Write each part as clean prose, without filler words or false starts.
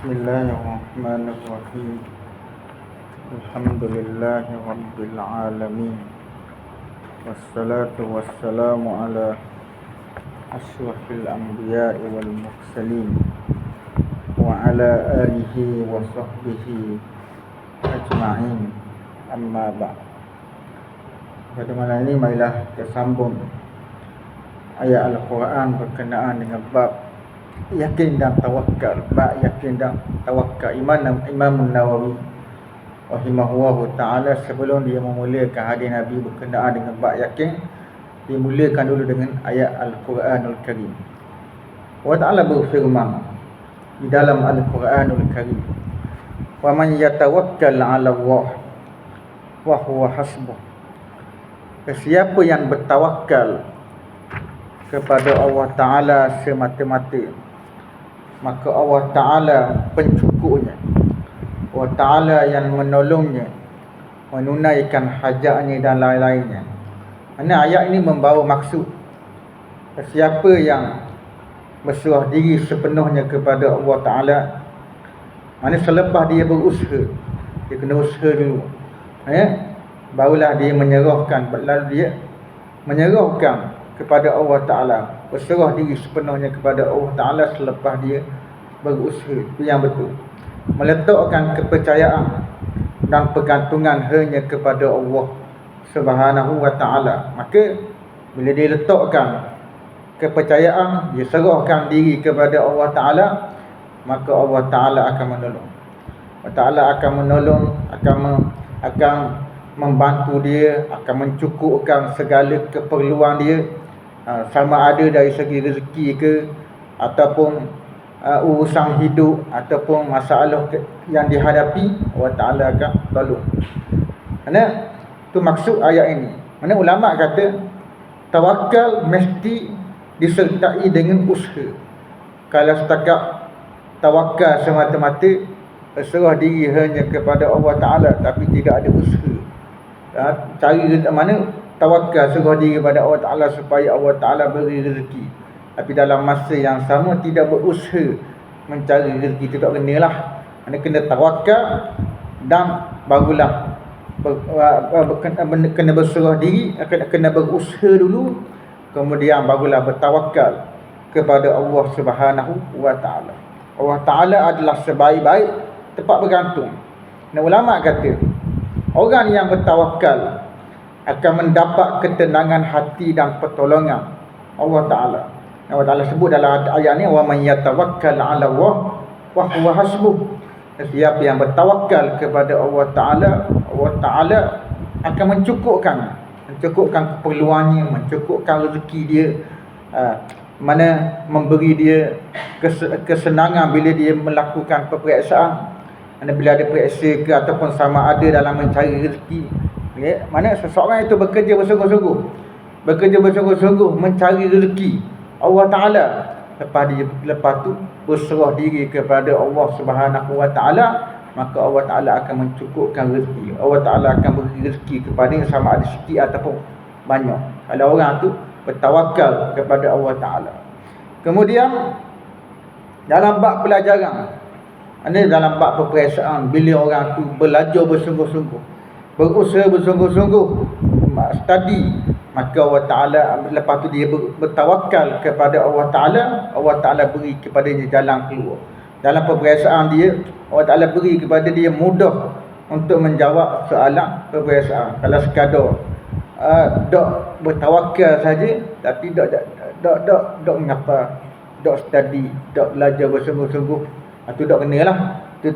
Bismillahirrahmanirrahim. Alhamdulillahi rabbil alamin. Wassalatu wassalamu ala asyrafil anbiya'i wal mursalin wa ala alihi wa sahbihi ajma'in. Amma ba'd. Pada malam ini marilah kita sambung ayat Al-Quran berkenaan dengan bab yakin dan tawakal. Bab yakin dan tawakal. Imam Nawawi rahimahullahu ta'ala, sebelum dia memulakan hadis Nabi berkenaan dengan bab yakin, dia mulakan dulu dengan ayat Al-Quranul Karim. Allah Ta'ala berfirman di dalam Al-Quranul Karim, wa man yatawakkal 'ala Allah wa huwa hasbuh. Siapa yang bertawakal kepada Allah Ta'ala semata-mata, maka Allah Ta'ala pencukupnya, Allah Ta'ala yang menolongnya, menunaikan hajatnya dan lain-lainnya. Mana ayat ini membawa maksud siapa yang berserah diri sepenuhnya kepada Allah Ta'ala, mana selepas dia berusaha, dia kena usaha dulu, barulah dia menyerahkan, lalu dia menyerahkan kepada Allah Ta'ala, berserah diri sepenuhnya kepada Allah Ta'ala selepas dia berusaha. Itu yang betul, meletakkan kepercayaan dan pergantungan hanya kepada Allah Subhanahu wa Ta'ala. Maka bila dia letakkan kepercayaan, dia serahkan diri kepada Allah Ta'ala, maka Allah Ta'ala akan menolong. Allah Ta'ala akan menolong, akan membantu dia, akan mencukupkan segala keperluan dia, sama ada dari segi rezeki ke, ataupun urusan hidup, ataupun masalah yang dihadapi, Allah Ta'ala akan tolong. Mana tu maksud ayat ini. Mana ulama kata tawakal mesti disertai dengan usaha. Kalau setakat tawakal semata-mata, berserah diri hanya kepada Allah Ta'ala tapi tidak ada usaha, cari mana tawakal, serah diri kepada Allah Ta'ala supaya Allah Ta'ala beri rezeki, tapi dalam masa yang sama tidak berusaha mencari rezeki, tidak kenalah. Mana kena tawakal dan barulah kena berserah diri, kena berusaha dulu, kemudian barulah bertawakal kepada Allah Subhanahu wa Ta'ala. Allah Ta'ala adalah sebaik-baik tempat bergantung. Dan ulama kata orang yang bertawakal akan mendapat ketenangan hati dan pertolongan Allah Ta'ala. Allah Ta'ala sebut dalam ayat ni, wa man yatawakkal 'ala Allah wa huwa hasbuh. Siapa yang bertawakal kepada Allah Ta'ala, Allah Ta'ala akan mencukupkan keperluannya, mencukupkan rezeki dia, mana memberi dia kesenangan bila dia melakukan peperiksaan. Bila ada periksa ke ataupun sama ada dalam mencari rezeki, mana seseorang itu bekerja bersungguh-sungguh mencari rezeki Allah Ta'ala, lepas tu berserah diri kepada Allah Subhanahu wa Ta'ala, maka Allah Ta'ala akan mencukupkan rezeki. Allah Ta'ala akan beri rezeki kepada sama ada sikit ataupun banyak, kalau orang tu bertawakal kepada Allah Ta'ala. Kemudian dalam bab pelajaran, dalam bab peperiksaan, bila orang tu belajar bersungguh-sungguh, berusaha bersungguh-sungguh, study, maka Allah Ta'ala lepas tu dia bertawakal kepada Allah Ta'ala, Allah Ta'ala beri kepadanya jalan keluar. Dalam peperiksaan dia, Allah Ta'ala beri kepada dia mudah untuk menjawab soalan peperiksaan. Kalau sekadar dok bertawakal saja, tapi dok mengapa, dok study, dok belajar bersungguh-sungguh, itu tak kenalah. Itu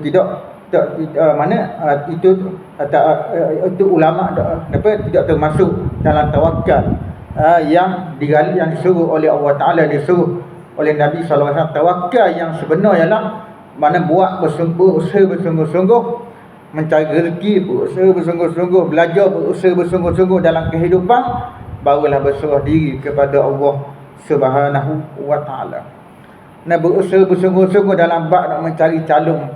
itu ulama tidak termasuk dalam tawakal yang disuruh oleh Allah Ta'ala, disuruh oleh Nabi SAW. Tawakal yang sebenar ialah mana buat berusaha bersungguh-sungguh mencari rezeki, berusaha bersungguh-sungguh belajar, berusaha bersungguh-sungguh dalam kehidupan, barulah berserah diri kepada Allah Subhanahu wa Ta'ala. Berusaha bersungguh-sungguh dalam bab nak mencari calon,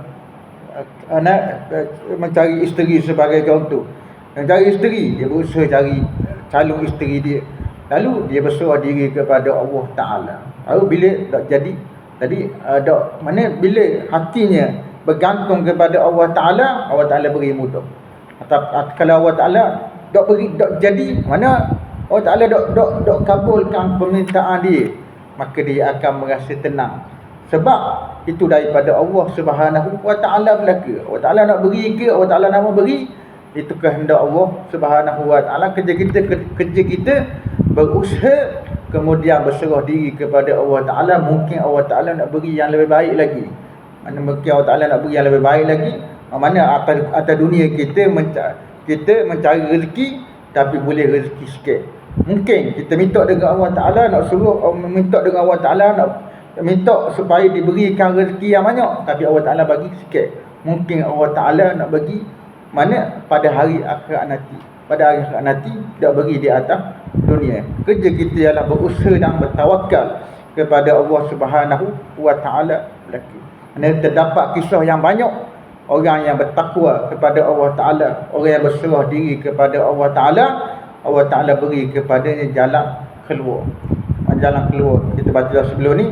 mencari isteri sebagai contoh. Mencari isteri, dia berusaha cari calon isteri dia, lalu dia berserah diri kepada Allah Ta'ala. Lalu bila tak Jadi mana bila hatinya bergantung kepada Allah Ta'ala, Allah Ta'ala beri mudah. Kalau Allah Ta'ala dok jadi, mana Allah Ta'ala dok kabulkan permintaan dia, maka dia akan merasa tenang. Sebab itu daripada Allah Subhanahu wa Ta'ala belaka. Allah Ta'ala nak beri ke, Allah Ta'ala nak beri, itu kehendak Allah Subhanahu wa Ta'ala. Kerja kita berusaha, kemudian berserah diri kepada Allah Ta'ala. Mungkin Allah Ta'ala nak beri yang lebih baik lagi. Mana mungkin Allah Ta'ala nak beri yang lebih baik lagi. Mana atas dunia kita mencari rezeki, tapi boleh rezeki sikit. Mungkin kita minta dengan Allah Ta'ala, nak suruh minta dengan Allah Ta'ala, nak minta supaya diberikan rezeki yang banyak, tapi Allah Ta'ala bagi sikit. Mungkin Allah Ta'ala nak bagi mana pada hari akhirat nanti. Pada hari akhirat nanti dia beri di atas dunia. Kerja kita ialah berusaha dan bertawakal kepada Allah Subhanahu wa Ta'ala. Terdapat kisah yang banyak orang yang bertakwa kepada Allah Ta'ala, orang yang berserah diri kepada Allah Ta'ala, Allah Ta'ala beri kepadanya jalan keluar. Kita baca sebelum ni,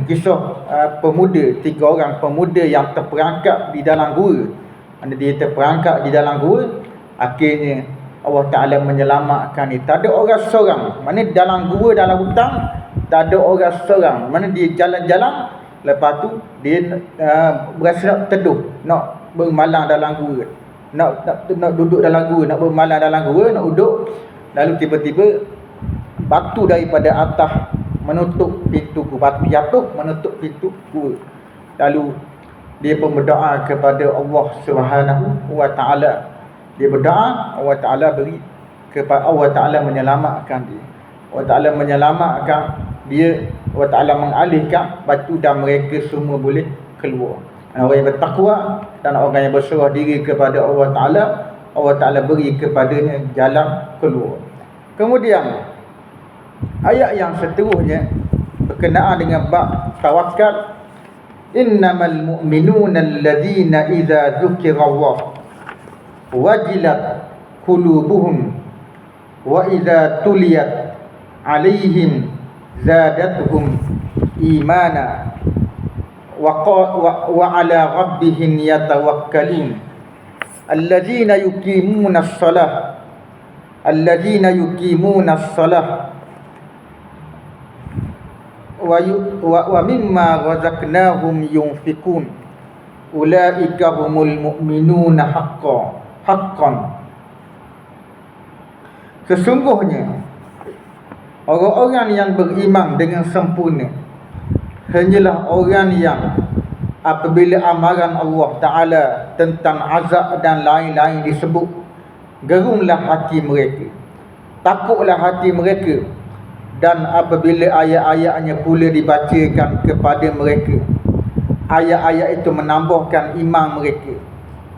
kisah pemuda, 3 orang pemuda yang terperangkap di dalam gua. Dia terperangkap di dalam gua, akhirnya Allah Ta'ala menyelamatkan dia. Tak ada orang seorang. Mana dalam gua, dalam hutan, tak ada orang seorang. Mana dia jalan-jalan, lepas tu dia berasa nak teduh, nak bermalam dalam gua, nak duduk dalam gua, nak bermalam dalam gua, nak duduk. Lalu tiba-tiba batu daripada atas menutup pintu gua. Batu jatuh menutup pintu gua. Lalu dia pun berdoa kepada Allah Subhanahu wa Ta'ala. Dia berdoa, Allah Ta'ala beri kepada, Allah Ta'ala menyelamatkan dia. Allah Ta'ala menyelamatkan dia. Allah Ta'ala mengalihkan batu dan mereka semua boleh keluar. Orang yang bertakwa dan orang yang berserah diri kepada Allah Ta'ala, Allah Ta'ala beri kepadanya jalan keluar. Kemudian ayat yang seterusnya berkenaan dengan bab tawakal. Innamal mu'minuna alladhina idza dzukirallah wajilat qulubuhum wa idza tuliyat alaihim zadatuhum imana wa ala rabbihim yatawakkalun alladzina yuqimuna as-salah wa mimma razaqnahum yunfikun ulaika humul mu'minuna haqqan. Sesungguhnya orang-orang yang beriman dengan sempurna hanyalah orang yang apabila amaran Allah Ta'ala tentang azab dan lain-lain disebut, gerumlah hati mereka, takutlah hati mereka, dan apabila ayat-ayatnya pula dibacakan kepada mereka, ayat-ayat itu menambahkan iman mereka.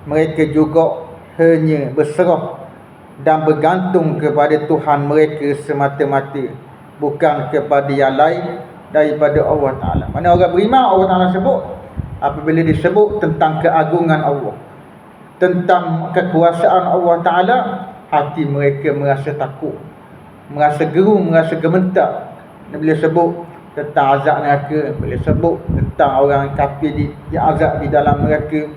Mereka juga hanya berserah dan bergantung kepada Tuhan mereka semata-mata, bukan kepada yang lain daripada Allah Ta'ala. Mana orang beriman, Allah Ta'ala sebut, apabila disebut tentang keagungan Allah, tentang kekuasaan Allah Ta'ala, hati mereka merasa takut, merasa gerung, merasa gemetar. Bila sebut tentang azab neraka, bila sebut tentang orang kafir diazab di dalam neraka,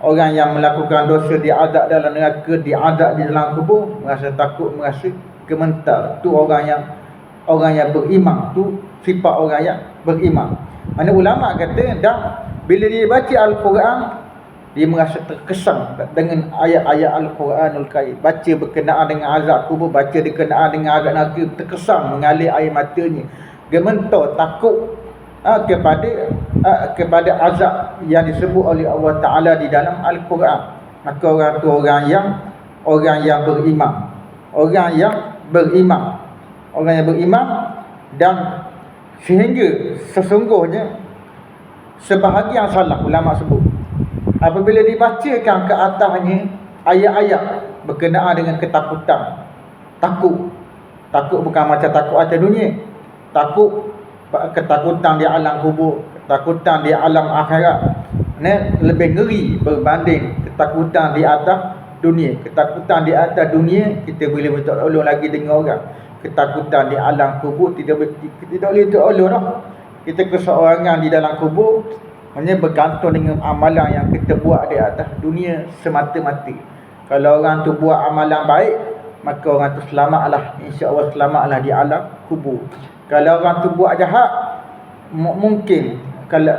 orang yang melakukan dosa diazab dalam neraka, diazab di dalam kubur, merasa takut, merasa gemetar. Tu orang yang beriman, tu sifat orang yang beriman. Mana ulama kata, dan bila dia baca Al-Quran, dia merasa terkesan dengan ayat-ayat Al-Quranul Karim. Baca berkenaan dengan azab kubur, baca berkenaan dengan azab neraka, terkesan, mengalir air matanya, gemetar, takut kepada azab yang disebut oleh Allah Ta'ala di dalam Al-Quran. Maka orang tu orang yang beriman. Orang yang beriman, dan sehingga sesungguhnya sebahagian salaf ulama sebut, apabila dibacakan ke atasnya ayat-ayat berkenaan dengan ketakutan, takut bukan macam takut atas dunia, ketakutan di alam kubur, ketakutan di alam akhirat, lebih ngeri berbanding ketakutan di atas dunia. Ketakutan di atas dunia kita boleh minta tolong lagi dengan orang. Ketakutan di alam kubur tidak boleh tolong dah. kita keseorangan di dalam kubur hanya bergantung dengan amalan yang kita buat di atas dunia semata-mata. Kalau orang tu buat amalan baik, maka orang tu selamatlah, insya-Allah selamatlah di alam kubur. Kalau orang tu buat jahat, mungkin kalau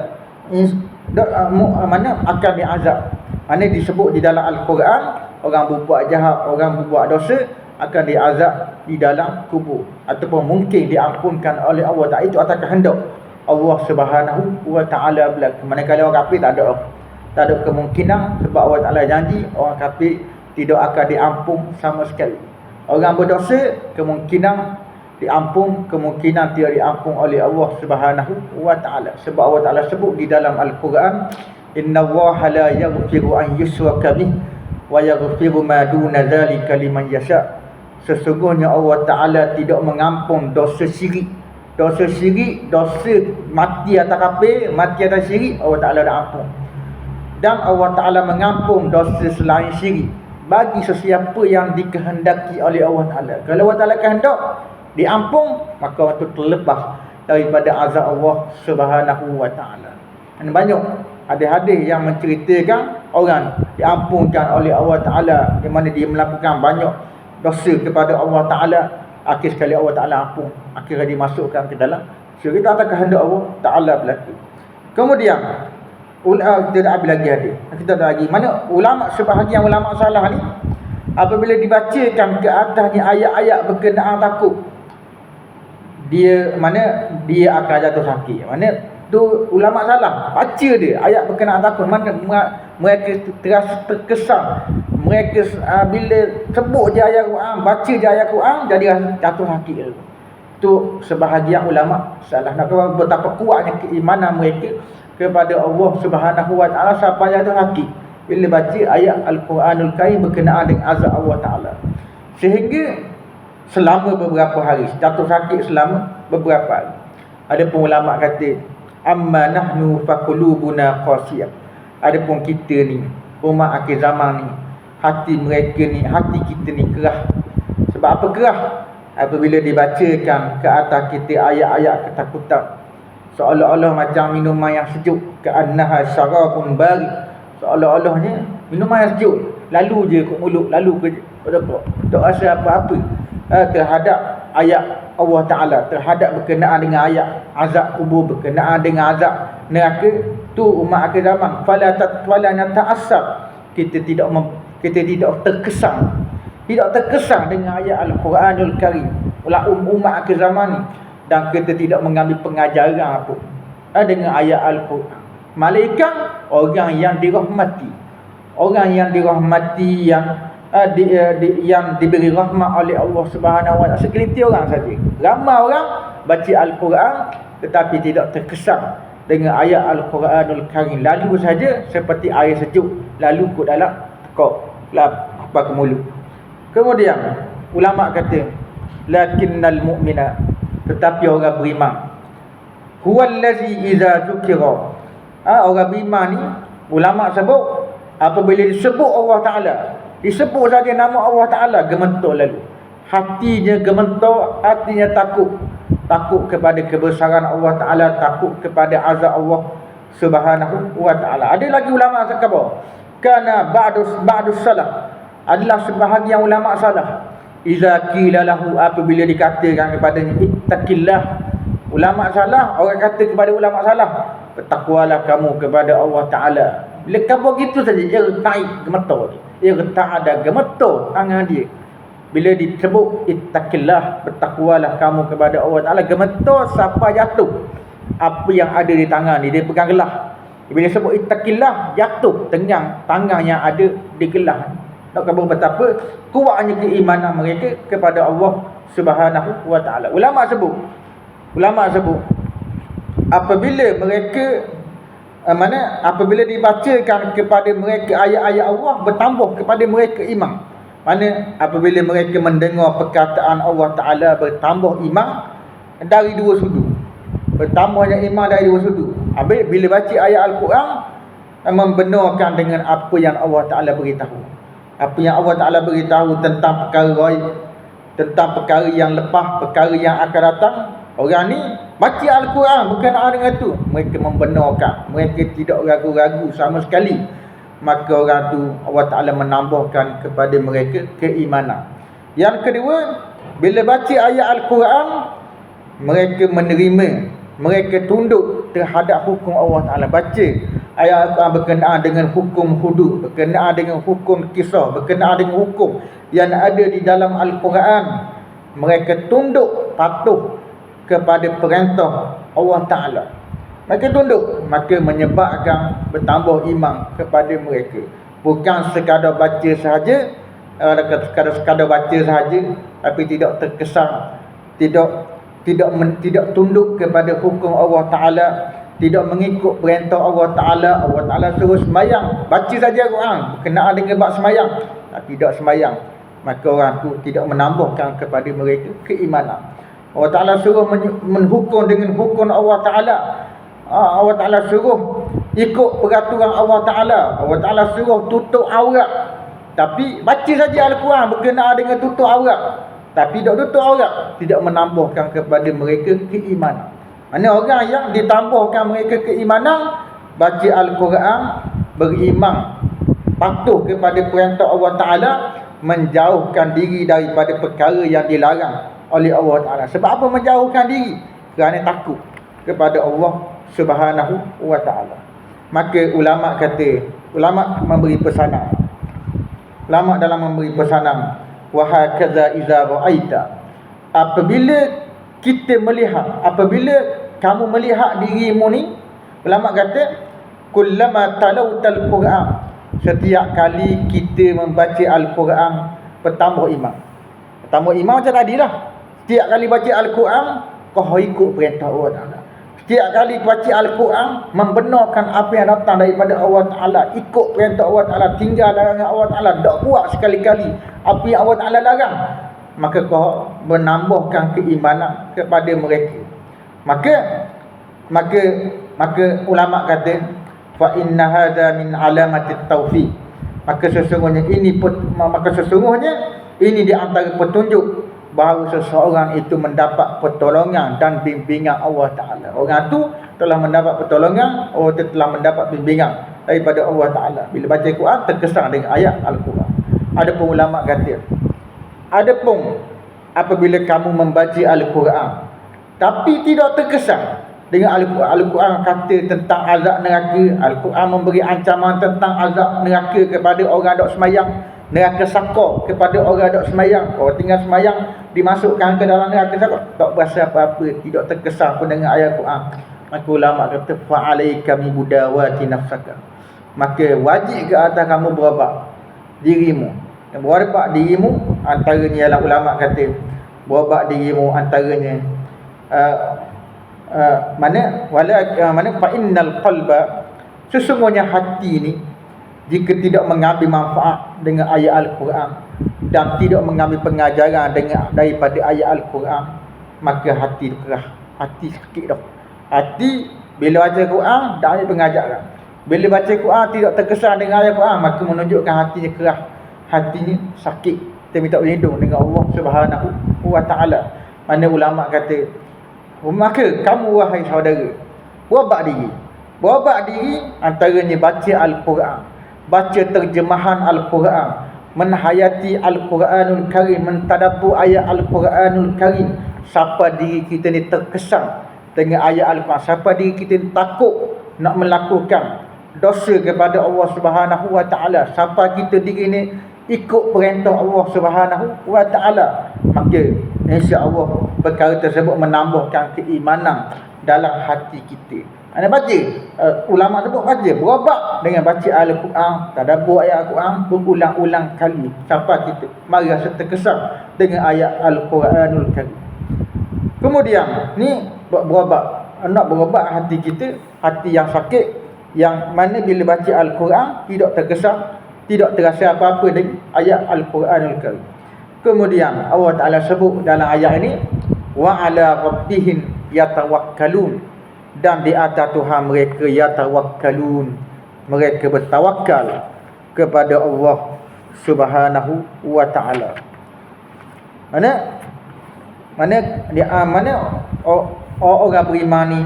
mana akan diazab. Mana disebut di dalam Al-Quran, orang berbuat jahat, orang berbuat dosa akan diazab di dalam kubur, ataupun mungkin diampunkan oleh Allah Ta'ala. Itu atas kehendak Allah Subhanahu wa Ta'ala berlaku. Manakala orang kafir tak ada kemungkinan, sebab Allah Ta'ala janji orang kafir tidak akan diampun sama sekali. Orang berdosa kemungkinan diampun, kemungkinan tidak diampun oleh Allah Subhanahu wa Ta'ala. Sebab Allah Ta'ala sebut di dalam Al-Quran, innallaha la yaghfiru an yushraka bih wa yaghfiru ma duna dzalika liman yasha. Sesungguhnya Allah Ta'ala tidak mengampun dosa syirik. Dosa syirik, dosa mati atas kafir, mati atas syirik, Allah Ta'ala dah ampun. Dan Allah Ta'ala mengampun dosa selain syirik bagi sesiapa yang dikehendaki oleh Allah Ta'ala. Kalau Allah Ta'ala kehendak diampun, maka orang itu terlepas daripada azab Allah Subhanahu wa Ta'ala. Dan banyak hadis-hadis yang menceritakan orang diampunkan oleh Allah Ta'ala, di mana dia melakukan banyak dosa kepada Allah Ta'ala, akhir sekali Allah Ta'ala ampun, akhirnya dimasukkan ke dalam syurga. Kita akan kehendak Allah Ta'ala berlaku. Kemudian kita dah habis lagi hadis. Kita dah lagi mana ulama, sebahagian ulama salah ni apabila dibacakan ke atasnya ayat-ayat berkenaan takut, dia akan jatuh sakit. Mana tu ulama salah baca dia ayat berkenaan takut, mana mereka terasa terkesan, mereka bila sebut je ayat Quran, baca je ayat Quran, jadi jatuh sakit. Tu sebahagian ulama salah. Nak tahu betapa kuatnya keimanan mereka kepada Allah Subhanahu wa Ta'ala sampai jatuh sakit bila baca ayat Al-Quranul Karim berkenaan dengan azab Allah Ta'ala, sehingga selama beberapa hari jatuh sakit selama beberapa hari. Ada pun ulama kata amma nahnu faqulubuna qasiyah. Adapun kita ni umat akhir zaman ni, hati mereka ni, hati kita ni kerah. Sebab apa kerah? Apabila dibacakan ke atas kita ayat-ayat ketakutan, seolah-olah macam minuman yang sejuk, ka'annaha syarabun barid, seolah-olahnya minuman yang sejuk, lalu je ke mulut, lalu ke otak, tak rasa apa-apa terhadap ayat Allah Ta'ala, terhadap berkenaan dengan ayat azab kubur, berkenaan dengan azab neraka. Tu umat akhir zaman fala nata'assab, kita tidak terkesan dengan ayat Al-Quranul Karim umat akhir zaman ni, dan kita tidak mengambil pengajaran apa dengan ayat Al-Quran. Malaikat orang yang dirahmati, yang diberi rahmat oleh Allah Subhanahu wa Ta'ala, segelintir orang saja. Ramai orang baca Al-Quran tetapi tidak terkesan dengan ayat Al-Quranul Karim, lalu saja seperti air sejuk lalu ke dalam tekak apa ke mulut. Kemudian ulama kata lakinnal mu'mina, tetapi orang beriman, huwallazi idza dzukira, orang beriman ni ulama sebut apabila disebut Allah Ta'ala, disebut saja nama Allah Ta'ala, gemetar lalu hatinya, gemetar hatinya, takut kepada kebesaran Allah Ta'ala, takut kepada azab Allah Subhanahu wa Ta'ala. Ada lagi ulama kata kana ba'dus salah, adalah sebahagian ulama salah, iza qila lahu, apabila dikatakan kepadanya ittaqillah. Ulama salah, orang kata kepada ulama salah, bertakwalah kamu kepada Allah Ta'ala. Bila kamu begitu saja, dia naik gemetar, dia tak ada gemetar tangan dia. Bila disebut ittaqillah, bertakwalah kamu kepada Allah Ta'ala, gemetar sampai jatuh apa yang ada di tangan ni, dia pegang gelah. Bila disebut ittaqillah, jatuh tengang tangan yang ada di gelah. Nak kata betapa kuatnya keimanan mereka kepada Allah Subhanahu wa Ta'ala. Ulama sebut apabila mereka apabila dibacakan kepada mereka ayat-ayat Allah, bertambah kepada mereka iman. Mana apabila mereka mendengar perkataan Allah Ta'ala, bertambah iman dari dua sudut. Bertambahnya iman dari dua sudut. Habis bila baca ayat Al-Quran, membenarkan dengan apa yang Allah Ta'ala beritahu. Apa yang Allah Ta'ala beritahu tentang perkara gaib, tentang perkara yang lepas, perkara yang akan datang. Orang ni baca Al-Quran berkenaan dengan tu, mereka membenarkan, mereka tidak ragu-ragu sama sekali, maka orang tu Allah Ta'ala menambahkan kepada mereka keimanan. Yang kedua, bila baca ayat Al-Quran, mereka menerima, mereka tunduk terhadap hukum Allah Ta'ala. Baca ayat Al-Quran berkenaan dengan hukum hudud, berkenaan dengan hukum kisah, berkenaan dengan hukum yang ada di dalam Al-Quran, mereka tunduk patuh kepada perintah Allah Ta'ala. Mereka tunduk, maka menyebabkan bertambah iman kepada mereka. Bukan sekadar baca sahaja, sekadar baca sahaja, tapi tidak terkesan, tidak tunduk kepada hukum Allah Ta'ala, tidak mengikut perintah Allah Ta'ala. Allah Ta'ala suruh semayang, baca saja Quran berkenaan dengan bab semayang, tapi tidak semayang, maka orang tu tidak menambahkan kepada mereka keimanan. Allah Ta'ala suruh menghukum dengan hukum Allah Ta'ala. Allah Ta'ala suruh ikut peraturan Allah Ta'ala. Allah Ta'ala suruh tutup aurat, tapi baca saja Al-Quran berkenaan dengan tutup aurat, tapi tidak tutup aurat, tidak menambahkan kepada mereka keimanan. Mana orang yang ditambahkan mereka keimanan, baca Al-Quran, beriman, patuh kepada perintah Allah Ta'ala, menjauhkan diri daripada perkara yang dilarang oleh Allah Ta'ala. Sebab apa menjauhkan diri? Kerana takut kepada Allah Subhanahu wa Ta'ala. Maka ulama kata, ulama memberi pesanan, ulama dalam memberi pesanan, wa hakaza iza ra'aita, apabila kita melihat, apabila kamu melihat dirimu ni, ulama kata kullama talautal Quran, setiap kali kita membaca Al-Quran, bertambah iman. Bertambah iman macam tadilah. Setiap kali baca Al-Quran, kau ikut perintah Allah Ta'ala. Setiap kali baca Al-Quran, membenarkan apa yang datang daripada Allah Ta'ala, ikut perintah Allah Ta'ala, tinggal larangan Allah Ta'ala, tak buat sekali-kali apa yang Allah Ta'ala larang, maka kau menambahkan keimanan kepada mereka. Maka ulama kata, fa inna hadza min alamatit taufiq, maka sesungguhnya ini di antara petunjuk bahawa seseorang itu mendapat pertolongan dan bimbingan Allah Ta'ala. Orang tu telah mendapat pertolongan, orang tu telah mendapat bimbingan daripada Allah Ta'ala. Bila baca Quran, terkesan dengan ayat Al-Quran. Ada pun ulama kata, adapun apabila kamu membaca Al-Quran tapi tidak terkesan dengan Al-Quran, Al-Quran kata tentang azab neraka, Al-Quran memberi ancaman tentang azab neraka kepada orang dok semayang, neraka sakar kepada orang dok semayang, orang tinggal semayang dimasukkan ke dalam neraka sakar, tak berasa apa-apa, tidak terkesan pun dengan ayat Quran. Maka ulama kata fa'alaika mi budawati nafsaka, maka wajib ke atas kamu berubat dirimu. Berubat dirimu antaranya ialah ulama kata berubat dirimu antaranya mana fa innal qalba, sesungguhnya hati ni jika tidak mengambil manfaat dengan ayat Al-Quran dan tidak mengambil pengajaran daripada ayat Al-Quran, maka hati kerah, hati sakit dah. Hati bila baca Quran tak ada pengajaran, bila baca Quran tidak terkesan dengan ayat Quran, maka menunjukkan hatinya kerah, hatinya sakit. Kita minta berlindung dengan Allah Subhanahu wa Ta'ala. Mana ulama kata, maka kamu wahai saudara, berubat diri antaranya baca Al-Quran, baca terjemahan Al-Quran, menhayati Al-Quranul Karim, mentadabbur ayat Al-Quranul Karim. Siapa diri kita ni terkesan dengan ayat Al-Quran, siapa diri kita ni takut nak melakukan dosa kepada Allah Subhanahu wa Ta'ala, siapa kita diri ni ikut perintah Allah Subhanahu wa Ta'ala, maka insya-Allah perkara tersebut menambahkan keimanan dalam hati kita. Anda baca, ulama sebut baca, berubat dengan baca Al-Quran, tadabbur ayat Al-Quran berulang-ulang kali sampai kita mari rasa terkesan dengan ayat Al-Quranul Karim. Kemudian ni berubat, nak berubat hati kita, hati yang sakit, yang mana bila baca Al-Quran tidak terkesan, tidak terasa apa-apa dengan ayat Al-Quranul Karim. Kemudian Allah Ta'ala sebut dalam ayat ini, wa ala rabbihim yatawakkalun, dan di atas Tuhan mereka yatawakkalun, mereka bertawakal kepada Allah Subhanahu wa Ta'ala. Mana orang beriman ni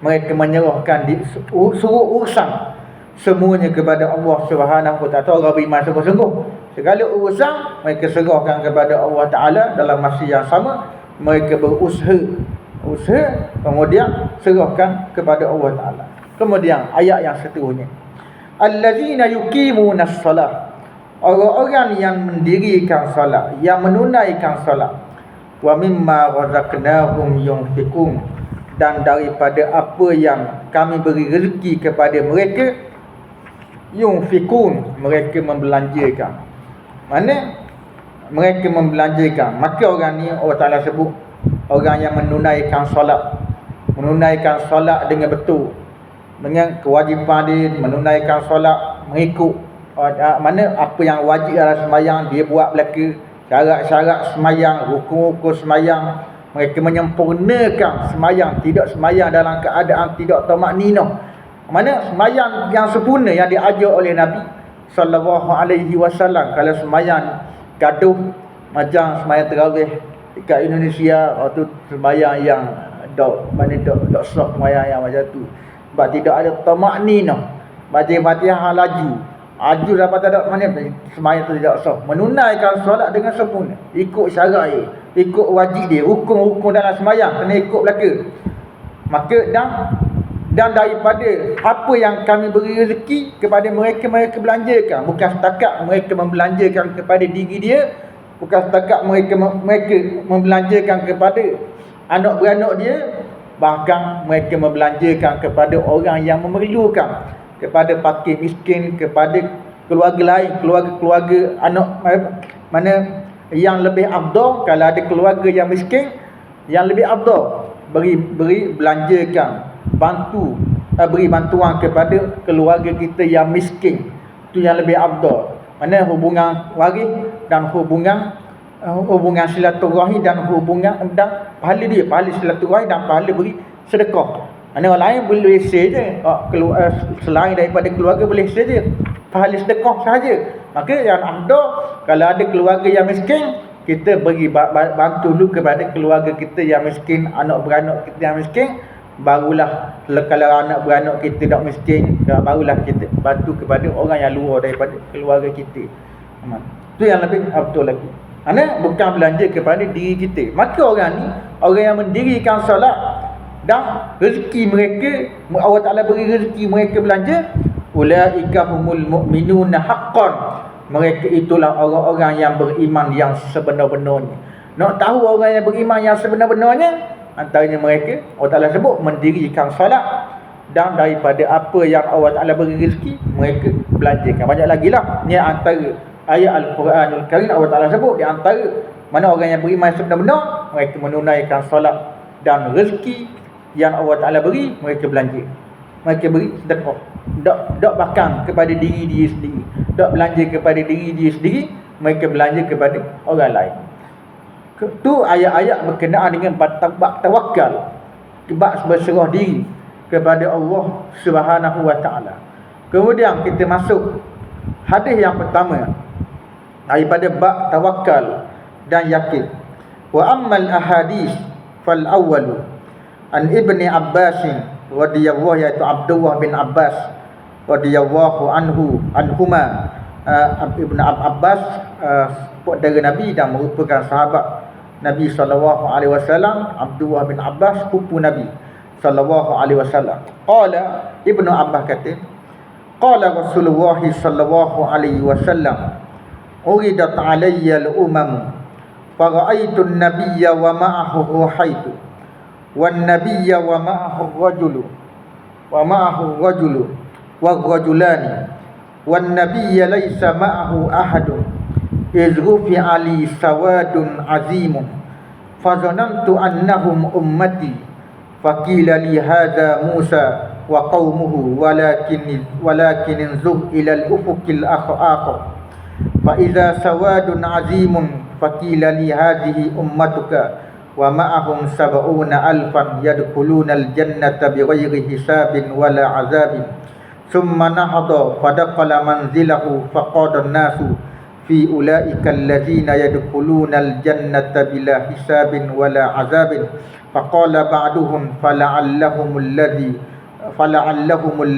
mereka menyerahkan suruh urusan semuanya kepada Allah Subhanahu Wa Taala. Orang beriman sungguh-sungguh segala urusan mereka serahkan kepada Allah Taala. Dalam masa yang sama mereka berusaha kemudian serahkan kepada Allah Taala. Kemudian ayat yang seterusnya, allazina yuqimunas salah, orang-orang yang mendirikan salat, yang menunaikan salat, wa mimma razaqnahum yunfiqun, dan daripada apa yang kami beri rezeki kepada mereka, yunfiqun, mereka membelanjakan. Mana mereka membelanjakan, maka orang ni Allah Taala sebut orang yang menunaikan solat dengan betul, dengan kewajipan dia menunaikan solat mengikut mana apa yang wajib dalam sembahyang dia buat belaka, syarat-syarat sembahyang, rukun-rukun sembahyang, mereka menyempurnakan sembahyang, tidak sembahyang dalam keadaan tidak tamakninah. Mana sembahyang yang sempurna yang diajar oleh Nabi sallallahu alaihi wasallam. Kalau sembahyang gaduh macam sembahyang tarawih dekat Indonesia, waktu sembahyang yang dok sah sembahyang yang macam tu, sebab tidak ada tamakninah, baca Fatihah laju dapat tak ada mana sembahyang tu tidak sah. Menunaikan solat dengan sempurna, ikut syarat dia, ikut wajib dia, rukun-rukun dalam sembahyang kena ikut belaka. Maka dan daripada apa yang kami beri rezeki kepada mereka belanjakan. Bukan setakat mereka membelanjakan kepada diri dia, bukan setakat mereka membelanjakan kepada anak beranak dia, bahkan mereka membelanjakan kepada orang yang memerlukan, kepada fakir miskin, kepada keluarga lain, keluarga anak mana yang lebih afdal. Kalau ada keluarga yang miskin, yang lebih afdal beri belanjakan, beri bantuan kepada keluarga kita yang miskin. Itu yang lebih afdal. Mana hubungan waris dan hubungan silaturahmi dan pahala dia, pahala silaturahmi dan pahala beri sedekah. Mana orang lain boleh share je, selain daripada keluarga boleh share je, pahala sedekah sahaja. Maka yang afdal, kalau ada keluarga yang miskin, kita bagi bantu dulu kepada keluarga kita yang miskin, anak beranak kita yang miskin. Barulah kalau anak beranak kita tak miskin, barulah kita bantu kepada orang yang luar daripada keluarga kita. Itu yang lebih betul lagi. Bukan belanja kepada diri kita. Maka orang ni, orang yang mendirikan solat dan rezeki mereka, Allah Ta'ala beri rezeki mereka belanja, ulaika humul mu'minuna haqqan, mereka itulah orang-orang yang beriman yang sebenar-benarnya. Nak tahu orang yang beriman yang sebenar-benarnya, antaranya mereka Allah Ta'ala sebut mendirikan solat, dan daripada apa yang Allah Ta'ala beri rezeki mereka belanjakan. Banyak lagi lah. Ni antara ayat Al-Quranul Karim Allah Ta'ala sebut, di antara mana orang yang beriman sebenar-benar, mereka menunaikan solat, dan rezeki yang Allah Ta'ala beri mereka belanja, mereka beri sedekah. Tak bahkan kepada diri dia sendiri, tak belanja kepada diri dia sendiri, mereka belanja kepada orang lain. Itu ayat-ayat berkenaan dengan bab tawakal, bab berserah diri kepada Allah Subhanahu Wa Taala. Kemudian kita masuk hadis yang pertama daripada bab tawakal dan yakin. Wa ammal ahadits fal awwalu an Ibni Abbas radhiyallahu, yaitu Abdullah bin Abbas radhiyallahu anhuma. Ibn Abbas saudara Nabi dan merupakan sahabat Nabi sallallahu alaihi wasallam. Abdullah bin Abbas sepupu Nabi sallallahu alaihi wasallam. Qala, Ibnu Abbas kata, qala Rasulullah sallallahu alaihi wasallam, uridat alayya al-umam fa ra'aytu an-nabiyya wa ma'ahu ruhaitu wan nabiyya wa ma'ahu rajulu wa rajulani wan nabiyya laysa ma'ahu ahadun iz rufi'a li sawadun azimun fazanantu annahum ummati faqila li hadha Musa wa qaumuhu walakin inzur ila al-ufuqil akhar fa idza sawadun azimun faqila li hadhihi ummatuka wa ma'ahum sab'una alfan yadkhuluna al-jannata bighairi hisabin wala azabin thumma nahada fadakhala manzilahu faqada an-nasu fi ulaika allazina yadkhulunal jannata bila hisabin wala azabin. Faqala ba'duhum fala'allahumul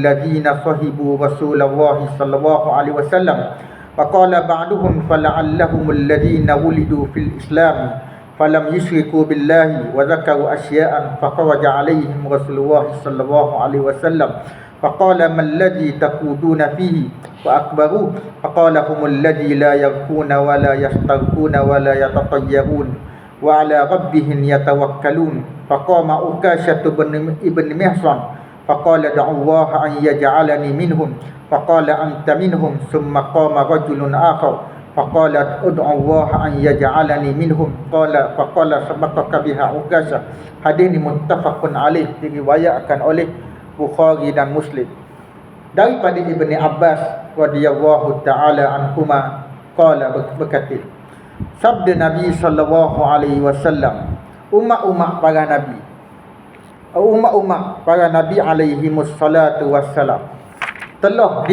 ladzina sahibu Rasulullah sallallahu alaihi wasallam. Faqala ba'duhum fala'allahumul ladzina wulidu fil Islam falam yusyriku billahi wa zakaru asya'an faqaraja alaihim Rasulullah sallallahu alaihi wasallam. Faqala man ladzi taquduna fihi wa akbaru. Faqala humul ladzi la yarquna wa la yastarquna wa la yatatayyarun wa ala rabbihim yatawakkalun. Faqama Ukashah ibn Mihsan faqala da'allaha an yaj'alani minhum. Faqala anta minhum. Summa qama rajulun akhar faqala ud'allaha an yaj'alani minhum. Faqala sabaqaka biha Ukashah. Hadis ini muttafaqun alaih, diriwayatkan oleh Bukhari dan Muslim. Daripada Ibni Abbas radhiyallahu taala anhuma qala, berkata, sabda Nabi sallallahu alaihi wasallam, umat-umat para nabi alaihi wassalatu wassalam telah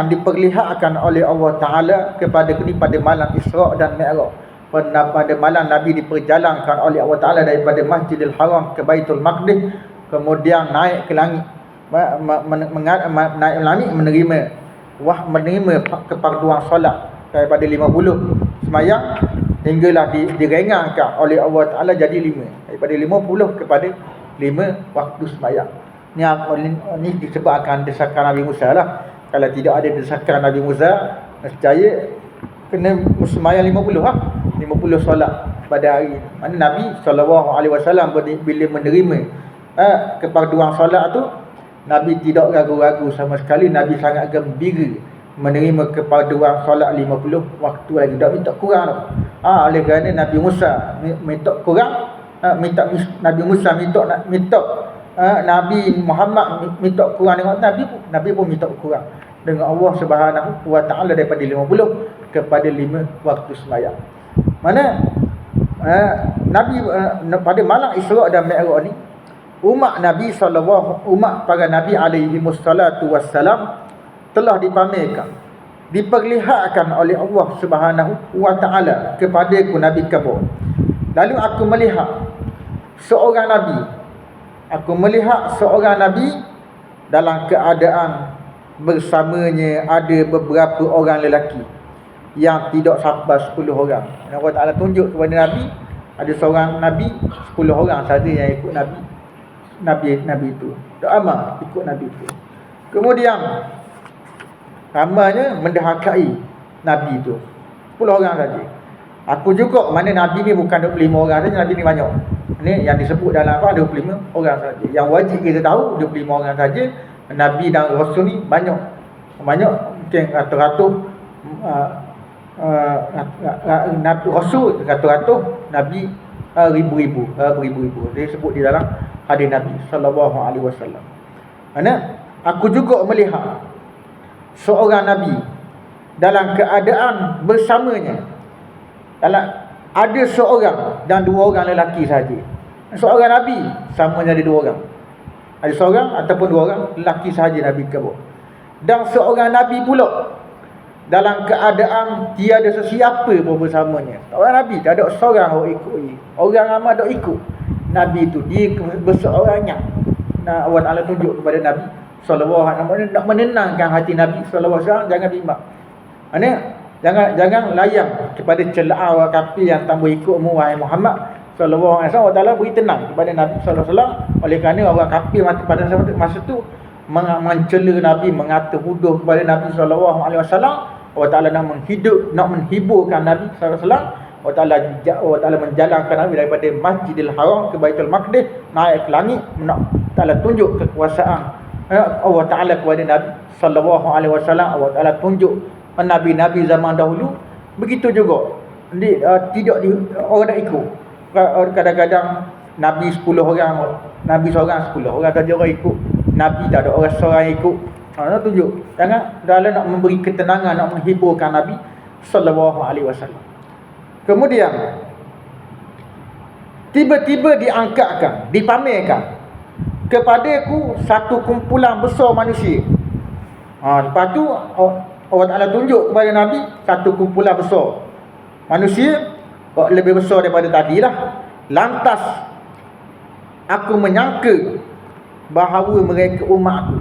diperlihatkan oleh Allah Taala kepada malam Isra' dan Mi'raj. Pada malam Nabi diperjalankan oleh Allah Ta'ala daripada Masjidil Haram ke Baitul Maqdis, kemudian naik ke langit, naik langit menerima keparduan solat daripada 50 semayang, hinggalah direngankan oleh Allah Ta'ala jadi 5, daripada 50 kepada 5 waktu semayang. Ni disebabkan desakan Nabi Musa lah. Kalau tidak ada desakan Nabi Musa, nescaya kena semayang 50 solat pada hari ini. Mana Nabi SAW bila menerima keparduan solat tu, Nabi tidak ragu-ragu sama sekali. Nabi sangat gembira menerima keparduan solat 50 waktu lagi, tak minta kurang tu. Oleh kerana Nabi Musa minta kurang, Nabi Musa minta Nabi Muhammad minta kurang dengan Nabi pun minta kurang dengan Allah Subhanahu wa Ta'ala daripada 50 kepada 5 waktu sembahyang. Mana Nabi pada malam Isra' dan Mi'raj ni, umat para nabi alaihi wassalatu wassalam telah diperlihatkan oleh Allah Subhanahu wa Ta'ala kepadaku Nabi Kabur. Lalu aku melihat seorang nabi dalam keadaan bersamanya ada beberapa orang lelaki yang tidak sampai 10 orang. Allah Ta'ala tunjuk kepada Nabi, ada seorang Nabi, 10 orang saja yang ikut Nabi itu. Tak amal ikut Nabi itu. Kemudian ramanya menderhakai Nabi itu, 10 orang saja. Aku juga, mana Nabi ni bukan 25 orang saja, Nabi ni banyak. Ini yang disebut dalam apa, 25 orang saja. Yang wajib kita tahu 25 orang saja. Nabi dan Rasul ni banyak, mungkin ratus-ratus Nabi Rasul, ratus-ratus Nabi ribu-ribu. Dia sebut di dalam hadis Nabi sallallahu alaihi wasallam. Aku juga melihat seorang Nabi dalam keadaan bersamanya, ada seorang dan 2 orang lelaki saja. Seorang Nabi samanya ada 2 orang. Ada seorang ataupun 2 orang lelaki sahaja Nabi kabur. Dan seorang Nabi pula dalam keadaan tiada sesiapa pun bersamanya. Seorang Nabi tak ada seorang orang ikut. Orang ramai tak ikut Nabi itu. Dia berseorangnya. Allah Ta'ala tunjuk kepada Nabi sallallahu alaihi wasallam nak menenangkan hati Nabi sallallahu alaihi wasallam, jangan bimbang. Jangan layan kepada celaan orang kafir yang tak berikutmu wahai Muhammad sallallahu alaihi wasallam. Allah Ta'ala beri tenang kepada Nabi sallallahu alaihi wasallam. Oleh kerana orang kafir pada masa tu mencela Nabi, mengata huduh kepada Nabi sallallahu alaihi wasallam. Allah Ta'ala nak menghiburkan Nabi sallallahu alaihi wasallam. Allah Ta'ala menjalankan Nabi daripada Masjidil Haram ke Baitul Maqdis, naik ke langit. Allah Ta'ala tunjuk kekuasaan Allah Ta'ala kepada Nabi sallallahu alaihi wasallam. Allah Ta'ala tunjuk nabi-nabi zaman dahulu begitu juga. Tidak orang nak ikut. Kadang-kadang Nabi 10 orang, Nabi seorang 10 orang saja orang ikut. Nabi tak ada orang seorang ikut. Nak tunjuk. Jangan dalam nak memberi ketenangan, nak menghiburkan Nabi sallallahu alaihi wasallam. Kemudian tiba-tiba diangkatkan, dipamerkan kepadaku satu kumpulan besar manusia. Lepas tu Allah Ta'ala tunjuk kepada Nabi satu kumpulan besar manusia lebih besar daripada tadilah. Lantas aku menyangka bahawa mereka umat aku.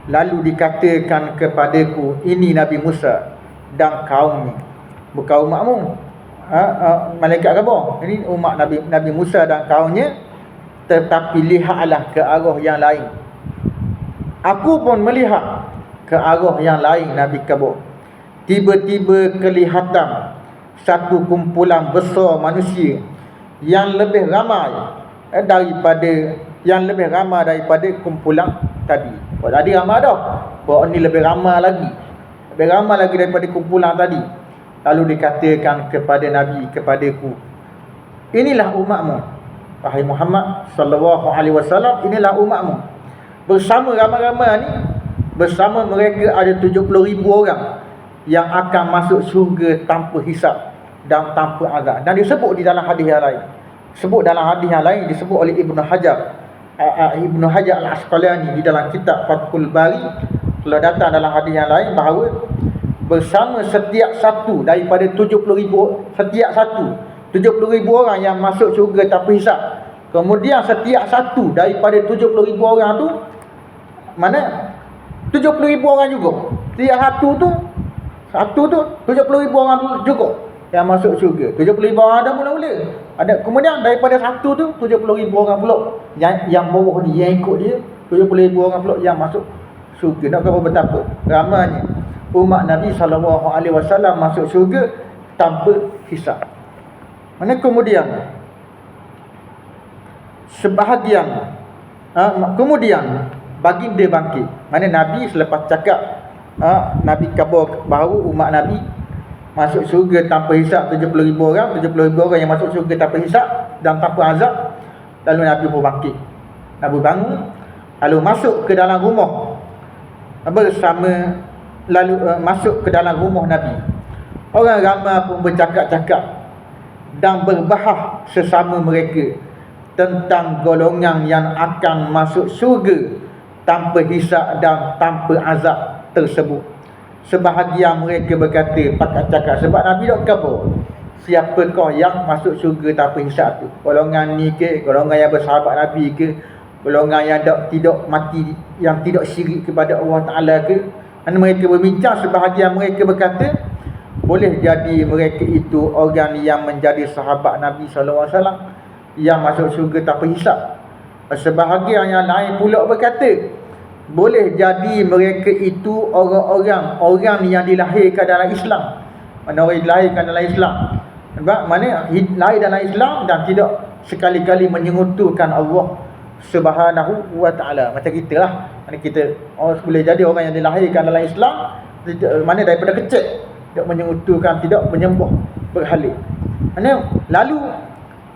Lalu dikatakan kepadaku, ini Nabi Musa dan kaumnya, bukan umatmu. Malaikat khabar, ini umat Nabi Musa dan kaumnya, tetapi lihatlah ke arah yang lain. Aku pun melihat ke arah yang lain, Nabi khabar. Tiba-tiba kelihatan satu kumpulan besar manusia yang lebih ramai daripada kumpulan tadi. Tadi ramai dah, bahawa ni lebih ramai lagi daripada kumpulan tadi. Lalu dikatakan kepada Nabi, kepadaku, inilah umatmu, wahai Muhammad sallallahu alaihi wasallam, inilah umatmu. Bersama ramai-ramai ni, bersama mereka ada 70,000 orang yang akan masuk syurga tanpa hisab dan tanpa azab. Dan disebut di dalam hadis yang lain. Disebut oleh Ibnu Hajar Al-Asqalani di dalam kitab Fathul Bari. Kalau datang dalam hadis yang lain bahawa bersama setiap satu daripada 70,000 orang yang masuk syurga tanpa hisab. Kemudian setiap satu daripada 70,000 orang tu, mana 70,000 orang juga. Setiap satu tu 70,000 orang tu juga yang masuk syurga. 70,000 orang dah mula-mula. Kemudian daripada satu tu 70,000 orang pula yang bawah ni, yang ikut dia, 70,000 orang pula yang masuk syurga. Nak kata betapa ramainya umat Nabi SAW masuk syurga tanpa hisab. Mana kemudian sebahagian kemudian baginda bangkit. Mana Nabi selepas cakap Nabi khabar bahawa umat Nabi masuk syurga tanpa hisab 70,000 orang, 70,000 orang yang masuk syurga tanpa hisab dan tanpa azab. Lalu Nabi pun bangkit. Nabi bangun, lalu masuk ke dalam rumah masuk ke dalam rumah Nabi. Orang ramai pun bercakap-cakap dan berbahas sesama mereka tentang golongan yang akan masuk syurga tanpa hisab dan tanpa azab tersebut. Sebahagian mereka berkata, pakat cakap, sebab Nabi tak khabar siapakah yang masuk syurga tanpa hisab tu. Golongan ni ke, golongan yang bersahabat Nabi ke, golongan yang tidak mati, yang tidak syirik kepada Allah Ta'ala ke. Dan mereka berbincang, sebahagian mereka berkata, boleh jadi mereka itu orang yang menjadi sahabat Nabi SAW yang masuk syurga tanpa hisab. Sebahagian yang lain pula berkata, boleh jadi mereka itu orang yang dilahirkan dalam Islam. Mana orang dilahirkan dalam Islam? Mana lahir dalam Islam dan tidak sekali-kali menyengutukan Allah Subhanahu wa Ta'ala. Macam kita lah. Mana kita boleh jadi orang yang dilahirkan dalam Islam, mana daripada kecil tidak menyengutukan, tidak menyembah berhala. Mana lalu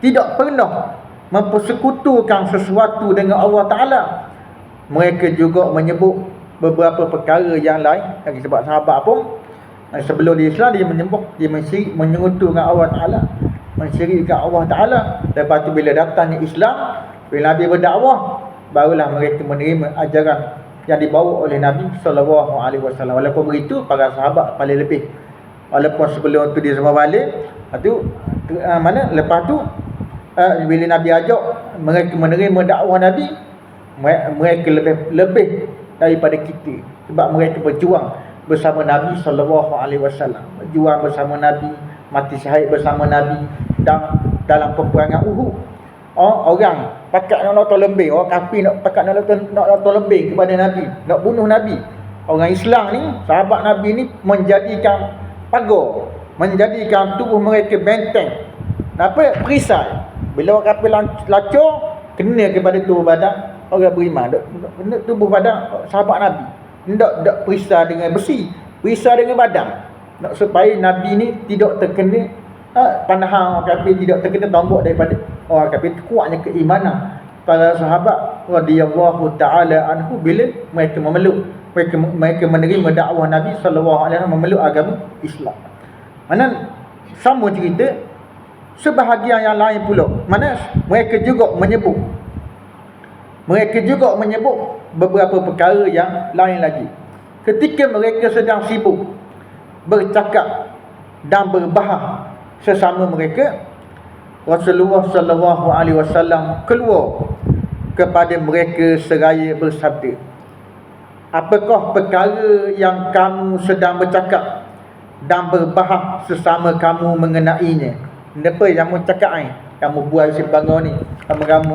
tidak pernah mempersekutukan sesuatu dengan Allah Ta'ala. Mereka juga menyebut beberapa perkara yang lain. Yang sebab sahabat pun sebelum di Islam dia menyembah, dia mensyirik, menyengutukan Allah Ta'ala, mensyirikkan Allah Ta'ala. Lepas tu bila datangnya Islam, bila Nabi berdakwah, barulah mereka menerima ajaran yang dibawa oleh Nabi SAW. Walaupun begitu, para sahabat paling lebih, walaupun sebelum tu dia semua balik, lepas tu bila Nabi ajak mereka menerima dakwah Nabi, mereka lebih daripada kita, sebab mereka berjuang bersama Nabi SAW, berjuang bersama Nabi, mati syahid bersama Nabi dalam peperangan Uhud. Orang pakat nak lembing, orang kafir nak lembing kepada Nabi, nak bunuh Nabi. Orang Islam ni, sahabat Nabi ni menjadikan pagar, menjadikan tubuh mereka benteng. Kenapa? Perisai. Bila orang kafir lacur, kena kepada tubuh badan orang beriman, kena tubuh badan sahabat Nabi. Tak perisai dengan besi, perisai dengan badan, nak supaya Nabi ni tidak terkena panahan orang kafir, tidak terkena tombak daripada orang kafir. Kuatnya keimanan para sahabat radhiyallahu taala anhu bila mereka memeluk, mereka menerima dakwah Nabi sallallahu alaihi wasallam, memeluk agama Islam. Mana sama cerita sebahagian yang lain pula, mana mereka juga menyebut beberapa perkara yang lain lagi. ketika mereka sedang sibuk bercakap dan berbahas sesama mereka, Rasulullah sallallahu alaihi wasallam keluar kepada mereka seraya bersabda, apakah perkara yang kamu sedang bercakap dan berbahas sesama kamu mengenainya? Apa yang kamu cakap ni? Kamu buat sembangau ni, kamu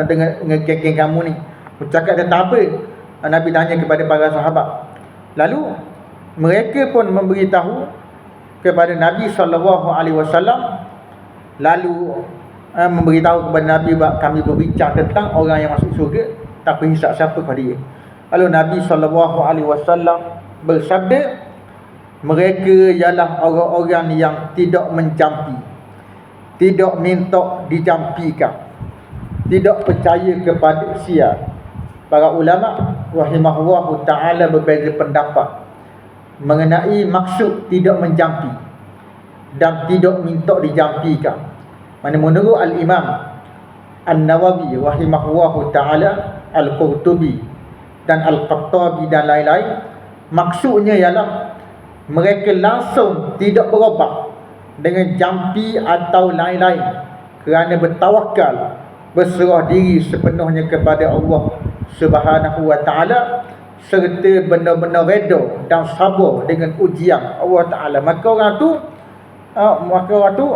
dengan geng-geng kamu ni bercakap tentang apa? Nabi tanya kepada para sahabat. Lalu mereka pun memberitahu kepada Nabi sallallahu alaihi wasallam, lalu memberitahu kepada Nabi bahawa kami berbincang tentang orang yang masuk syurga tanpa hisap siapakah dia. Lalu Nabi sallallahu alaihi wasallam bersabda, mereka ialah orang-orang yang tidak menjampi, tidak minta dijampikan, tidak percaya kepada sial. Para ulama rahimahullah ta'ala berbeza pendapat mengenai maksud tidak menjampi dan tidak minta dijampikan. Mana menurut Al-Imam An-Nawawi rahimahullah ta'ala, Al-Qurtubi dan Al-Qattabi dan lain-lain, maksudnya ialah mereka langsung tidak berobat dengan jampi atau lain-lain kerana bertawakal, berserah diri sepenuhnya kepada Allah Subhanahu wa ta'ala, serta benar-benar reda dan sabar dengan ujian Allah Ta'ala. Maka orang tu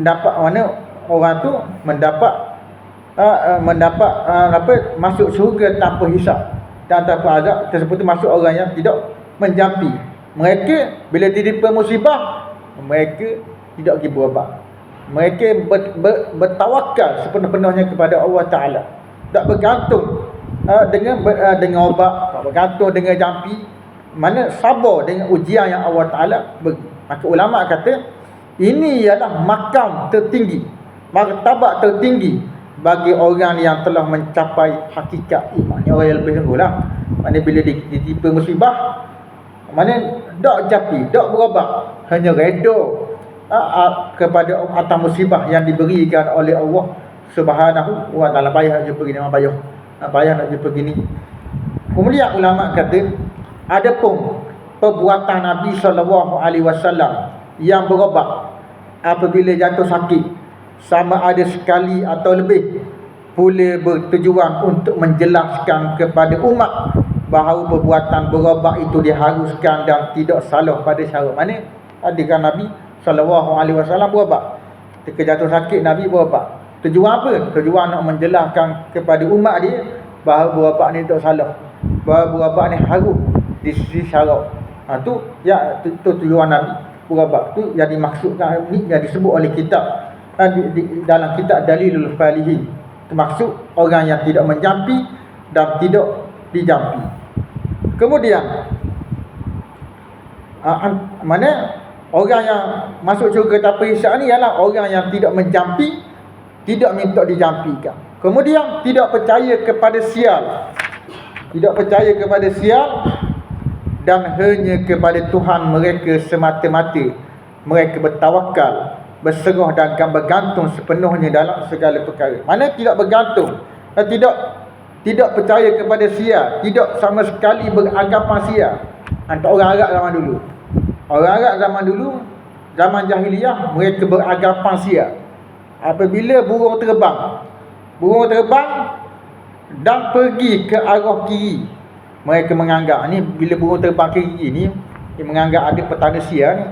dapat mana? Orang tu mendapat masuk syurga tanpa hisap dan tanpa azab. Tersebut masuk orang yang tidak menjampi. Mereka bila ditimpa musibah, mereka tidak pergi berobat. Mereka bertawakal sepenuh-penuhnya kepada Allah Ta'ala. Tak bergantung dengan obat, tak bergantung dengan jampi. Mana sabar dengan ujian yang Allah Ta'ala bagi. Maka ulama kata ini ialah makam tertinggi, martabat tertinggi bagi orang yang telah mencapai hakikat iman. Ini orang yang lebih sungguhlah. Mana bila ditimpa musibah, mana tak jampi, tak berobat, hanya reda kepada atas musibah yang diberikan oleh Allah Subhanahu wa ta'ala. Payah je pergi, memang payah nak jumpa gini. Kemudian ulama kata, adapun perbuatan Nabi sallallahu alaihi wasallam yang berobat apabila jatuh sakit, sama ada sekali atau lebih, pula bertujuan untuk menjelaskan kepada umat bahawa perbuatan berobat itu diharuskan dan tidak salah pada syarat. Mana adakah Nabi sallallahu alaihi wasallam berobat? Ketika jatuh sakit Nabi berobat. Tujuan apa? Tujuan nak menjelaskan kepada umat dia bahawa berobat ni tak salah, bahawa berobat ni harus di sisi syarak. Tu tujuan Nabi berobat. Tu yang dimaksudkan ni, yang disebut oleh kitab dalam kitab Dalilul Falihin. Termaksud orang yang tidak menjampi dan tidak dijampi. Kemudian mana orang yang masuk syurga tanpa hisab ni ialah orang yang tidak menjampi, tidak minta dijampikan. Kemudian tidak percaya kepada sial. Tidak percaya kepada sial dan hanya kepada Tuhan mereka semata-mata. Mereka bertawakal, berserah dan bergantung sepenuhnya dalam segala perkara. Mana tidak bergantung, tidak percaya kepada sial, tidak sama sekali beranggapan sial. Antara orang Arab zaman dulu. Orang Arab zaman dulu, zaman jahiliyah, mereka beranggapan sial. Apabila burung terbang dan pergi ke arah kiri, mereka menganggap ni bila burung terbang ke kiri ni, dia menganggap ada petanda sial ni,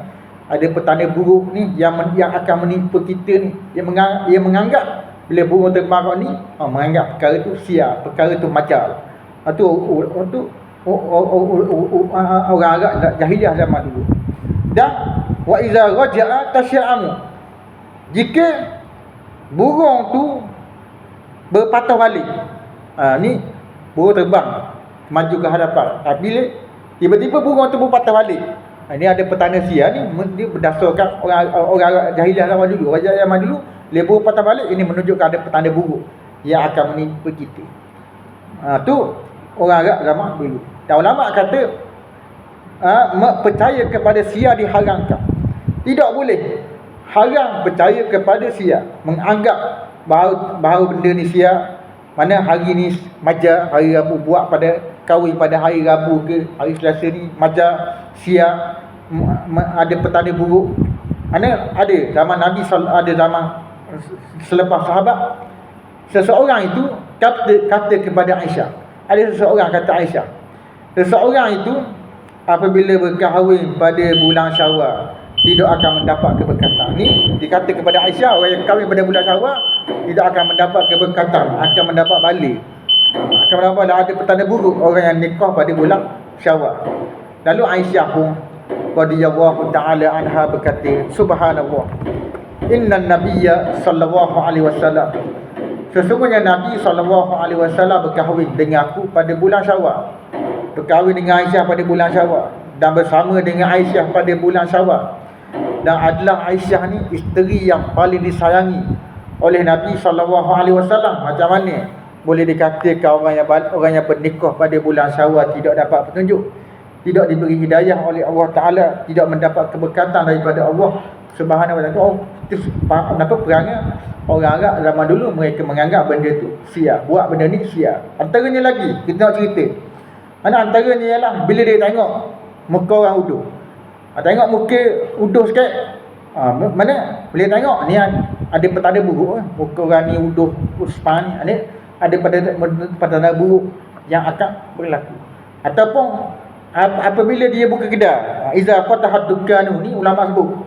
ada petanda buruk ni yang akan menimpa kita ni. Dia menganggap bila burung terbang ni, menganggap perkara tu sial, perkara tu macal. Tu orang Arab jahiliyah zaman dulu. Dan wa iza raja'a tasya'amu, jika burung tu berpatah balik, ni burung terbang maju ke hadapan, bila tiba-tiba burung tu berpatah balik, ini ada petanda sial ni. Dia berdasarkan orang jahiliah zaman dulu, orang zaman dulu, bila burung patah balik, ini menunjukkan ada petanda buruk yang akan menimpa kita. Tu orang Arab zaman dulu. Dan ulama kata percaya kepada sial diharamkan. Tidak boleh haram percaya kepada sial, menganggap bahawa benda ni sial. Mana hari ni majar, hari Rabu buat pada kahwin pada hari Rabu ke hari Selasa ni, macam siap ada petanda buruk. Ada zaman Nabi, ada zaman selepas sahabat, seseorang itu kata kepada Aisyah, ada seseorang kata Aisyah, seseorang itu apabila berkahwin pada bulan Syawal tidak akan mendapat keberkatan. Ni dikata kepada Aisyah, orang yang kahwin pada bulan Syawal tidak akan mendapat keberkatan, akan mendapat balik, akan mendapat ada petanda buruk orang yang nikah pada bulan Syawal. Lalu Aisyah pun radhiyallahu ta'ala anha berkata, subhanallah, inna nabiyya sallallahu alaihi wasallam, sesungguhnya Nabi sallallahu alaihi wasallam berkahwin dengan aku pada bulan Syawal, berkahwin dengan Aisyah pada bulan Syawal, dan bersama dengan Aisyah pada bulan Syawal, dan adalah Aisyah ni isteri yang paling disayangi oleh Nabi sallallahu alaihi wasallam. Macam mana boleh dikatakan orang yang bernikah pada bulan Syawal tidak dapat petunjuk, tidak diberi hidayah oleh Allah Ta'ala, tidak mendapat keberkatan daripada Allah Subhanahu wa Ta'ala? Oh, itu kenapa perangai orang Arab zaman dulu mereka menganggap benda tu sia, buat benda ni sia. Antaranya lagi kita nak cerita, antaranya ialah bila dia tengok muka orang uduh, tengok muka uduh sikit, mana boleh tengok ni ada petanda buruk, muka orang ni uduh uspan ni, ada petanda buruk yang akan berlaku. Ataupun apabila dia buka kedai, iza fatahat dukanu, ni ulama sebut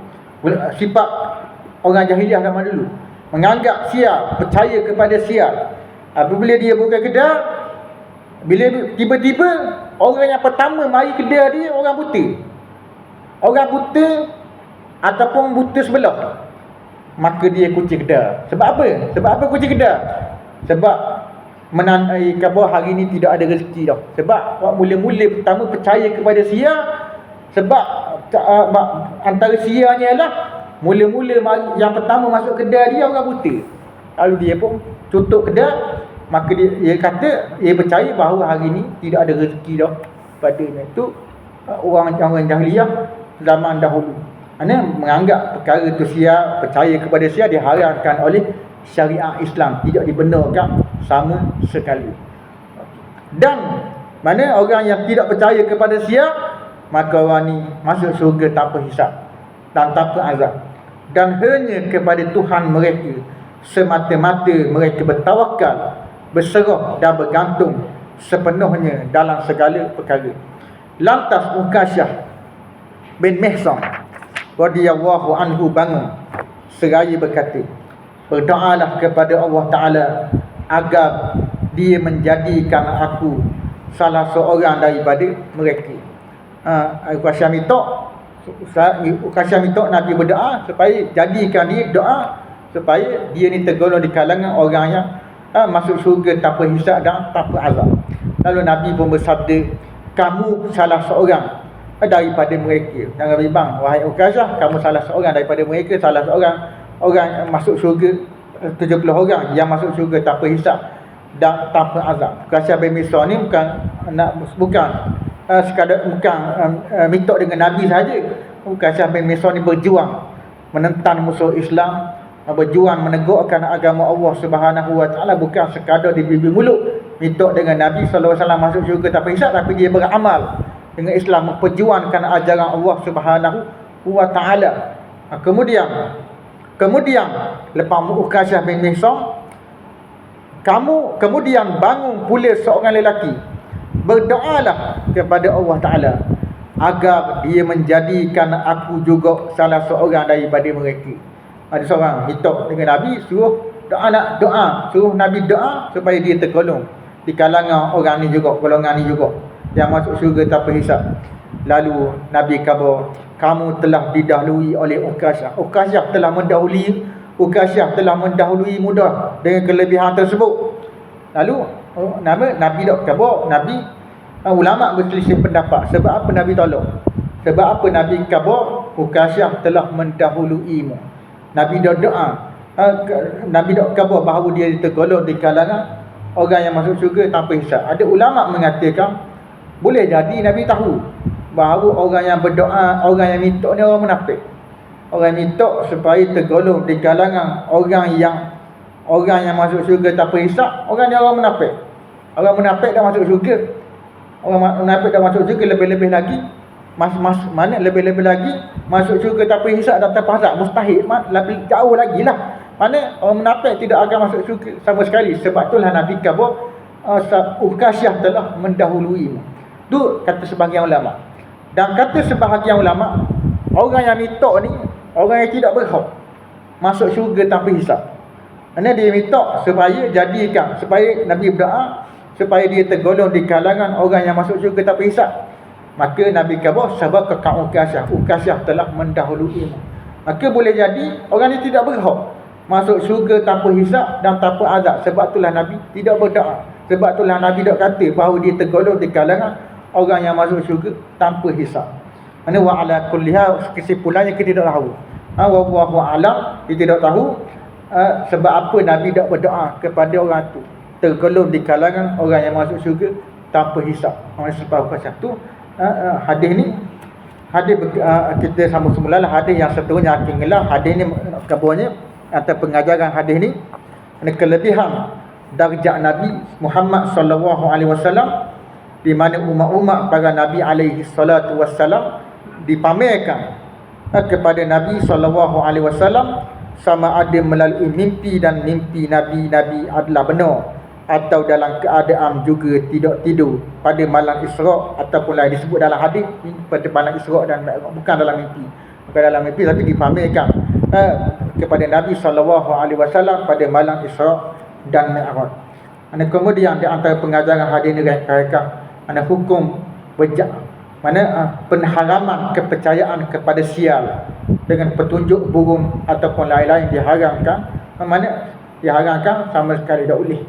sifat orang jahiliah zaman dulu, menganggap sia, percaya kepada sia. Apabila dia buka kedai, bila tiba-tiba orang yang pertama mari kedai dia orang buta ataupun buta sebelah, maka dia kunci kedai. Sebab apa kunci kedai? Sebab menandai bahawa hari ni tidak ada rezeki dah. Sebab mula-mula pertama percaya kepada sia, sebab antara sianya ialah mula-mula yang pertama masuk kedai dia orang buta. Lalu dia pun tutup kedai, maka dia kata dia percaya bahawa hari ni tidak ada rezeki dah padanya. Itu orang jahiliah zaman dahulu, menganggap perkara tu sia, percaya kepada sia diharamkan oleh syariat Islam, tidak dibenarkan sama sekali. Dan mana orang yang tidak percaya kepada sia, maka orang ni masuk syurga tanpa hisab dan tanpa azab, dan hanya kepada Tuhan mereka semata-mata mereka bertawakal, berserah dan bergantung sepenuhnya dalam segala perkara. Lantas Ukasyah bin Mihsan radhiyallahu anhu bangun seraya berkata, berdoalah kepada Allah Ta'ala agar dia menjadikan aku salah seorang daripada mereka. Ukasyah minta Nabi berdoa supaya jadikan dia doa supaya dia ni tergolong di kalangan orang yang masuk syurga tanpa hisab dan tanpa azab. Lalu Nabi pun bersabda, kamu salah seorang daripada mereka. Jangan bimbang wahai Ukasyah, kamu salah seorang daripada mereka, salah seorang orang yang masuk syurga, 70 orang yang masuk syurga tanpa hisab dan tanpa azab. Ukasyah bin Mihsan ni bukan sekadar minta dengan Nabi saja. Ukasyah bin Mihsan ni berjuang menentang musuh Islam, berjuang menegakkan agama Allah Subhanahu wa Ta'ala, bukan sekadar di bibir mulut minta dengan Nabi sallallahu alaihi wasallam masuk syurga tanpa hisab, tapi dia beramal dengan Islam, memperjuangkan ajaran Allah Subhanahu wa Ta'ala. Kemudian lepas Ukasyah bin Mihsan, kemudian bangun pula seorang lelaki, berdoalah kepada Allah Ta'ala agar dia menjadikan aku juga salah seorang daripada mereka. Ada seorang minta dengan Nabi, suruh Nabi doa supaya dia tergolong di kalangan orang ni juga, golongan ni juga yang masuk syurga tanpa hisab. Lalu Nabi khabar, kamu telah didahului oleh Ukasyah. Ukasyah telah mendahului mudah dengan kelebihan tersebut. Lalu Nabi dak khabar, ulama berselisih pendapat. Sebab apa Nabi tolong? Sebab apa Nabi khabar Ukasyah telah mendahuluimu? Nabi dak doa, Nabi dak khabar bahawa dia tergolong di kalangan orang yang masuk syurga tanpa hisab. Ada ulama mengatakan boleh jadi Nabi tahu bahawa orang yang berdoa, orang yang minta ni orang munafik. Orang minta supaya tergolong di kalangan orang yang masuk syurga tanpa hisab, orang ni orang munafik. Orang munafik dah masuk syurga. Orang munafik dah masuk syurga, lebih-lebih lagi mana lebih-lebih lagi masuk syurga tanpa hisab dan tanpa azab, mustahil, lebih jauh lagi lah. Mana orang munafik tidak akan masuk syurga sama sekali. Sebab itulah Nabi kata Ukasyah telah mendahului. Tu kata sebahagian ulama. Dan kata sebahagian ulama, orang yang minta ni orang yang tidak berhak masuk syurga tanpa hisab. Kerana dia minta supaya jadikan, supaya Nabi berdoa supaya dia tergolong di kalangan orang yang masuk syurga tanpa hisab. Maka Nabi kata sabaka Ukasyah telah mendahului. Maka boleh jadi orang ni tidak berhak masuk syurga tanpa hisab dan tanpa azab. Sebab itulah Nabi tidak berdoa. Sebab itulah Nabi tak kata bahawa dia tergolong di kalangan orang yang masuk syurga tanpa hisab. Mana wa ala kulliha, kesimpulannya kita tidak tahu. Wallahu a'lam, kita tidak tahu sebab apa Nabi tak berdoa kepada orang tu tergolong di kalangan orang yang masuk syurga tanpa hisab. Sebab satu hadis ni, hadis kita sambung semula lah hadis yang seterusnya akan ngelah. Hadis ni kabarnya atau pengajaran hadis ni ada kelebihan darjat Nabi Muhammad sallallahu alaihi wasallam, di mana umat-umat para nabi alaihi salatu wasallam dipamerkan kepada Nabi sallallahu alaihi wasallam sama ada melalui mimpi, dan mimpi nabi-nabi adalah benar, atau dalam keadaan juga tidak tidur pada malam Isra', ataupun lain disebut dalam hadis pada malam Isra' dan bukan dalam mimpi tapi dipamerkan kepada Nabi sallallahu alaihi wasallam pada malam Isra' dan Mi'raj. Kemudian di antara pengajaran hadis ni ada hukum penharaman kepercayaan kepada sial dengan petunjuk burung ataupun lain-lain diharamkan. Diharamkan sama sekali tak boleh.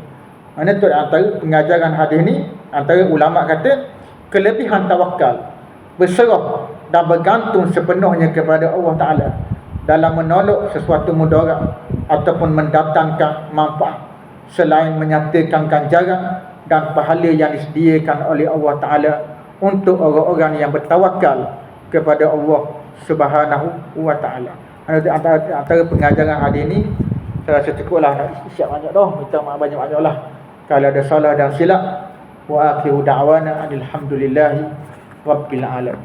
Itu antara pengajaran hadis ni. Antara ulama kata kelebihan tawakal, berserah dan bergantung sepenuhnya kepada Allah Ta'ala dalam menolak sesuatu mudarat ataupun mendatangkan manfaat, selain menyatakan ganjaran dan pahala yang disediakan oleh Allah Ta'ala untuk orang-orang yang bertawakal kepada Allah Subhanahu wa Ta'ala. Antara pengajaran hadis ni saya rasa cukuplah, nak siap banyak dah, minta maaf banyak-banyak lah kalau ada salah dan silap. Wa akhiru da'wana alhamdulillahi rabbil alamin.